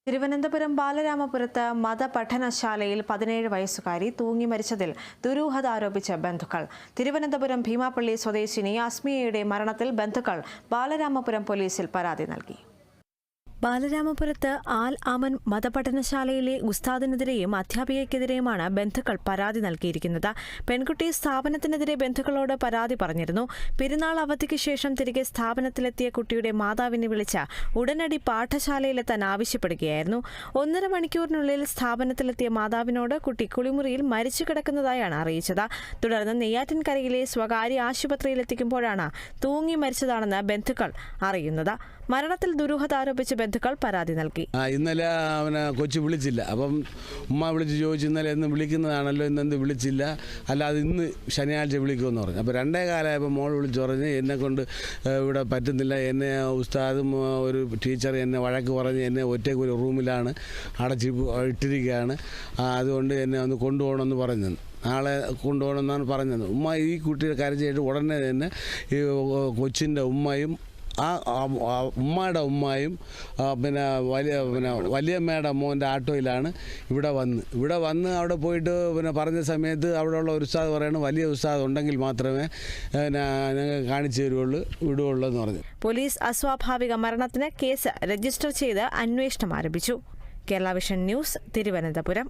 തിരുവനന്തപുരം ബാലരാമപുരത്ത് മതപഠനശാലയിൽ 17 വയസ്സുകാരി തൂങ്ങി മരിച്ചതിൽ ദുരൂഹത ആരോപിച്ച് ബന്ധുക്കൾ. തിരുവനന്തപുരം ഭീമാപ്പള്ളി സ്വദേശിനി അസ്മിയയുടെ മരണത്തിൽ ബന്ധുക്കൾ ബാലരാമപുരം പോലീസിൽ പരാതി നൽകി. ബാലരാമപുരത്ത് ആൽ അമൻ മതപഠനശാലയിലെ ഉസ്താദിനെതിരെയും അധ്യാപികയ്ക്കെതിരെയുമാണ് ബന്ധുക്കൾ പരാതി നൽകിയിരിക്കുന്നത്. പെൺകുട്ടി സ്ഥാപനത്തിനെതിരെ ബന്ധുക്കളോട് പരാതി പറഞ്ഞിരുന്നു. പെരുന്നാൾ അവധിക്ക് ശേഷം തിരികെ സ്ഥാപനത്തിലെത്തിയ കുട്ടിയുടെ മാതാവിനെ വിളിച്ച് ഉടനടി പാഠശാലയിലെത്താൻ ആവശ്യപ്പെടുകയായിരുന്നു. 1.5 മണിക്കൂറിനുള്ളിൽ സ്ഥാപനത്തിലെത്തിയ മാതാവിനോട് കുട്ടി കുളിമുറിയിൽ മരിച്ചു കിടക്കുന്നതായാണ് അറിയിച്ചത്. തുടർന്ന് നെയ്യാറ്റിൻകരയിലെ സ്വകാര്യ ആശുപത്രിയിലെത്തിക്കുമ്പോഴാണ് തൂങ്ങി മരിച്ചതാണെന്ന് ബന്ധുക്കൾ അറിയുന്നത്. മരണത്തിൽ ദുരൂഹത ആരോപിച്ച് ബന്ധുക്കൾ പരാതി നൽകി. ഇന്നലെ അവനെ കൊച്ചു വിളിച്ചില്ല. അപ്പം ഉമ്മ വിളിച്ച് ചോദിച്ചു, ഇന്നലെ എന്ന് വിളിക്കുന്നതാണല്ലോ, ഇന്നെന്ത് വിളിച്ചില്ല, അല്ലാതെ ഇന്ന് ശനിയാഴ്ച വിളിക്കുമെന്ന് പറഞ്ഞു. അപ്പോൾ 2:15 മോൾ വിളിച്ച് പറഞ്ഞ് എന്നെക്കൊണ്ട് ഇവിടെ പറ്റുന്നില്ല, എന്നെ ഉസ്താദും ഒരു ടീച്ചർ എന്നെ വഴക്ക് പറഞ്ഞ് എന്നെ ഒറ്റയ്ക്ക് ഒരു റൂമിലാണ് അടച്ച് ഇട്ടിരിക്കുകയാണ്, അതുകൊണ്ട് എന്നെ ഒന്ന് കൊണ്ടുപോകണമെന്ന് പറഞ്ഞു. നാളെ കൊണ്ടുപോകണമെന്നാണ് പറഞ്ഞത്. ഉമ്മ ഈ കുട്ടിയുടെ കരച്ചിട്ട് ഉടനെ തന്നെ ഈ കൊച്ചിൻ്റെ ഉമ്മയും ഉമ്മയുടെ ഉമ്മയും വലിയമ്മയുടെ മോൻ്റെ ആട്ടോയിലാണ് ഇവിടെ വന്ന് അവിടെ പോയിട്ട് പറഞ്ഞ സമയത്ത് അവിടെയുള്ള ഒരു ഉസ്താദ് പറയണം, വലിയ ഉസ്താദ് ഉണ്ടെങ്കിൽ മാത്രമേ ഞങ്ങൾ കാണിച്ചു വിടുകയുള്ളൂ എന്ന് പറഞ്ഞു. പോലീസ് അസ്വാഭാവിക മരണത്തിന് കേസ് രജിസ്റ്റർ ചെയ്ത് അന്വേഷണം ആരംഭിച്ചു. Kerala vision news, Thiruvananthapuram.